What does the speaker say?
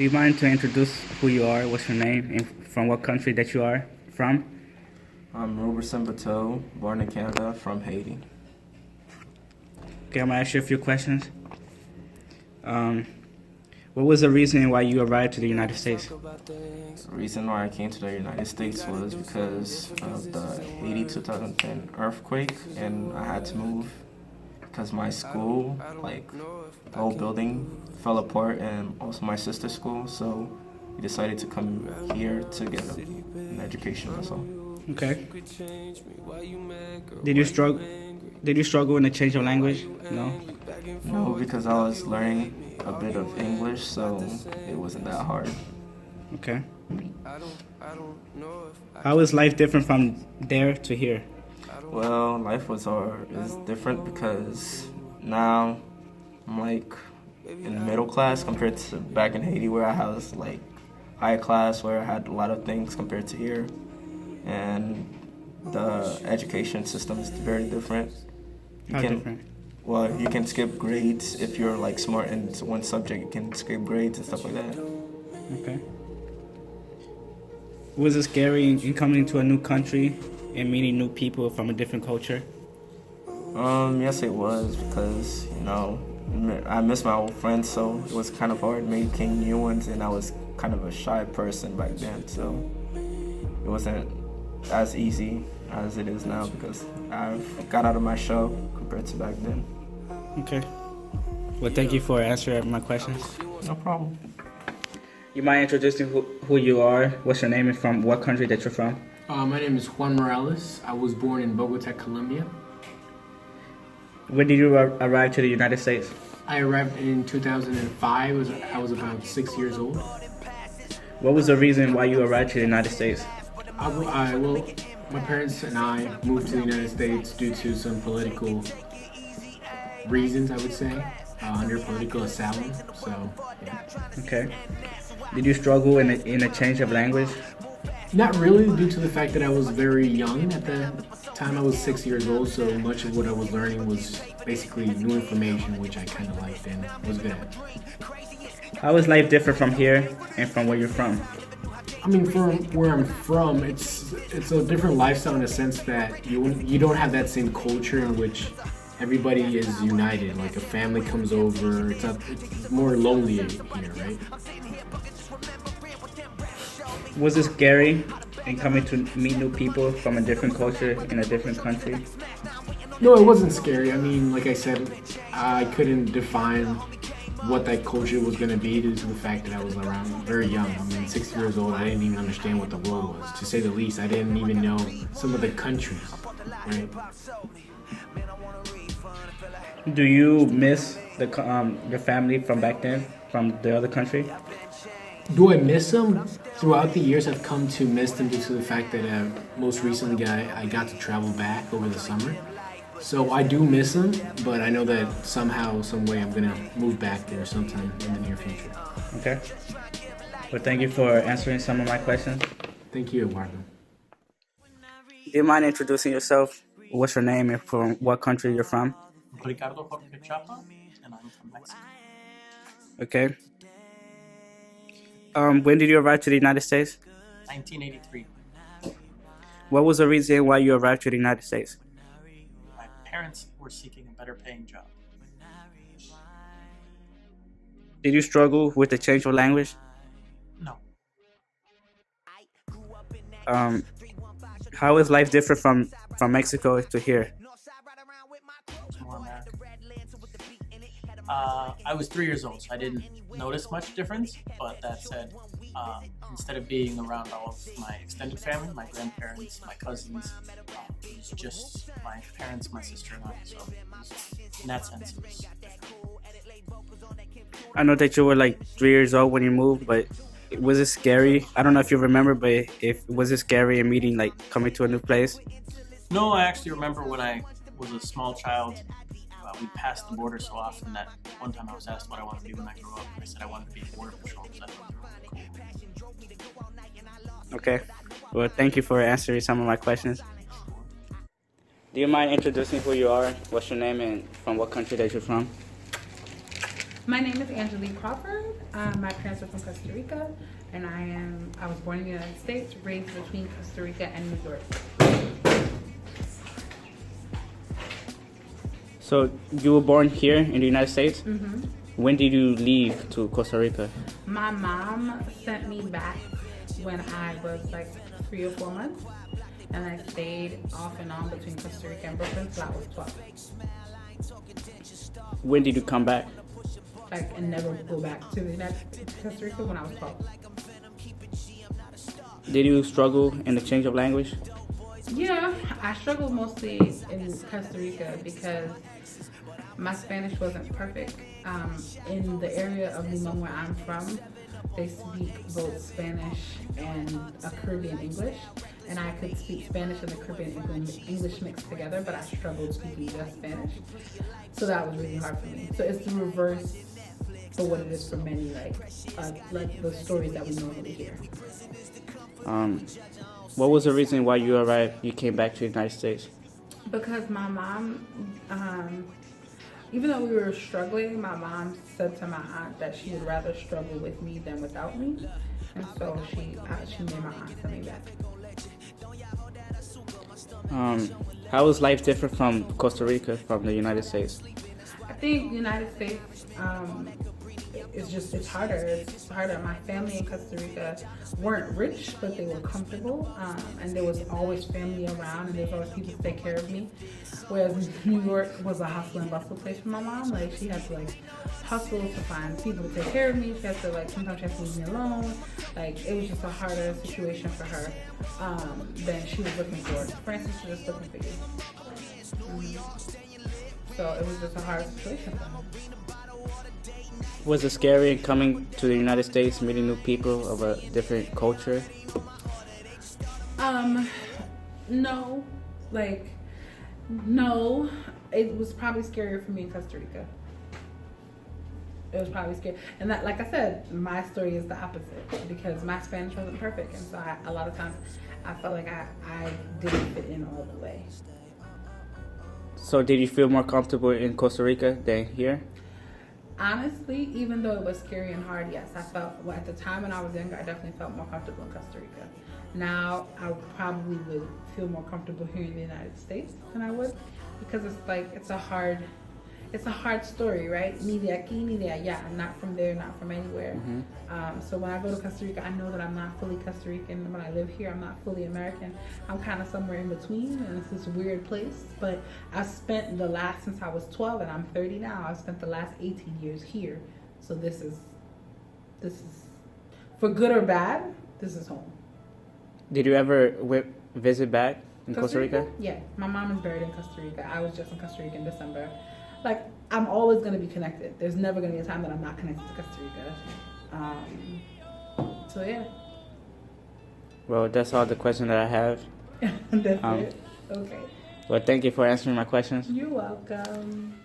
Do you mind to introduce who you are, what's your name, and from what country that you are from? I'm Robertson Bateau, born in Canada, from Haiti. Okay, I'm gonna ask you a few questions. Um, what was the reason why you arrived to the United States? The reason why I came to the United States was because of the Haiti 2010 earthquake, and I had to move because my school, the whole building fell apart, and also my sister's school, so we decided to come here to get an education, that's all. Okay. Did you struggle? Did you struggle in the change of language? No. No, because I was learning a bit of English, so it wasn't that hard. Okay. How is life different from there to here? Well, life is different because now I'm in middle class compared to back in Haiti where I was high class where I had a lot of things compared to here, and the education system is very different. How different? Well, you can skip grades if you're smart in one subject. You can skip grades and stuff like that. Okay. Was it scary in coming to a new country and meeting new people from a different culture? Yes, it was because I miss my old friends, so it was kind of hard making new ones, and I was kind of a shy person back then, so it wasn't as easy as it is now because I've got out of my shell compared to back then. Okay. Well, thank you for answering my questions. No problem. You mind introducing who you are, what's your name, and from what country that you're from? My name is Juan Morales. I was born in Bogota, Colombia. When did you arrive to the United States? I arrived in 2005. I was about 6 years old. What was the reason why you arrived to the United States? Well, my parents and I moved to the United States due to some political reasons, I would say, under political asylum. So, yeah. Okay. Did you struggle in a change of language? Not really, due to the fact that I was very young at the time. I was 6 years old, so much of what I was learning was basically new information, which I kind of liked and was good at. How is life different from here and from where you're from? I mean, from where I'm from, it's a different lifestyle in the sense that you don't have that same culture in which everybody is united. Like a family comes over, it's more lonely here, right? Was it scary in coming to meet new people from a different culture in a different country? No, it wasn't scary. I mean, like I said, I couldn't define what that culture was going to be due to the fact that I was around very young. I mean, 6 years old, I didn't even understand what the world was. To say the least, I didn't even know some of the countries, right? Do you miss your family from back then, from the other country? Do I miss them? Throughout the years, I've come to miss them due to the fact that most recently I got to travel back over the summer. So I do miss them, but I know that somehow, some way, I'm going to move back there sometime in the near future. Okay. Well, thank you for answering some of my questions. Thank you, Eduardo. Do you mind introducing yourself? What's your name and from what country you're from? Ricardo Jorge Chapa, and I'm from Mexico. Okay. When did you arrive to the United States? 1983. What was the reason why you arrived to the United States? My parents were seeking a better paying job. Did you struggle with the change of language? No. How is life different from Mexico to here? It's more American. I was 3 years old, so I didn't notice much difference. But that said, instead of being around all of my extended family, my grandparents, my cousins, it was just my parents, my sister, and I. So in that sense, it was different. I know that you were 3 years old when you moved, but was it scary? I don't know if you remember, but was it scary in meeting, coming to a new place? No, I actually remember when I was a small child, we passed the border so often that one time I was asked what I wanted to do when I grew up, and I said I wanted to be a border patrol because I thought they were really cool. Okay. Well, thank you for answering some of my questions. Do you mind introducing who you are, what's your name, and from what country that you're from? My name is Angelique Crawford. My parents are from Costa Rica, and I was born in the United States, raised between Costa Rica and New York. So you were born here in the United States? Mm-hmm. When did you leave to Costa Rica? My mom sent me back when I was like 3 or 4 months, and I stayed off and on between Costa Rica and Brooklyn till I was 12. When did you come back? Like, and never go back to the United Costa Rica when I was 12. Did you struggle in the change of language? Yeah, I struggled mostly in Costa Rica because my Spanish wasn't perfect. In the area of Limon where I'm from, they speak both Spanish and a Caribbean English, and I could speak Spanish and the Caribbean English mixed together, but I struggled speaking just Spanish, so that was really hard for me. So it's the reverse for what it is for many, like the stories that we normally hear. What was the reason why you came back to the United States? Because my mom, even though we were struggling, my mom said to my aunt that she would rather struggle with me than without me, and so she made my aunt send me back. How is life different from Costa Rica, from the United States? I think the United States, it's harder. It's harder. My family in Costa Rica weren't rich, but they were comfortable, and there was always family around, and there was always people to take care of me. Whereas New York was a hustle and bustle place for my mom. Like, she had to hustle to find people to take care of me. She had to sometimes she had to leave me alone. Like, it was just a harder situation for her than she was looking for. For instance, she was just looking for you. So it was just a hard situation for her. Was it scary coming to the United States, meeting new people of a different culture? No. No. It was probably scarier for me in Costa Rica. It was probably scary. And that, like I said, my story is the opposite because my Spanish wasn't perfect. And so a lot of times I felt like I didn't fit in all the way. So did you feel more comfortable in Costa Rica than here? Honestly, even though it was scary and hard, yes, I felt, at the time when I was younger, I definitely felt more comfortable in Costa Rica. Now, I probably would feel more comfortable here in the United States than I would, because it's a hard story, right? Ni de aquí, ni de allá. I'm not from there, not from anywhere. Mm-hmm. So when I go to Costa Rica, I know that I'm not fully Costa Rican. When I live here, I'm not fully American. I'm kind of somewhere in between, and it's this weird place. But I've spent since I was 12, and I'm 30 now, I've spent the last 18 years here. So this is, for good or bad, this is home. Did you ever visit back in Costa Rica? Yeah, my mom is buried in Costa Rica. I was just in Costa Rica in December. I'm always going to be connected. There's never going to be a time that I'm not connected to Costa Rica. So yeah. Well, that's all the questions that I have. That's it? Okay. Well, thank you for answering my questions. You're welcome.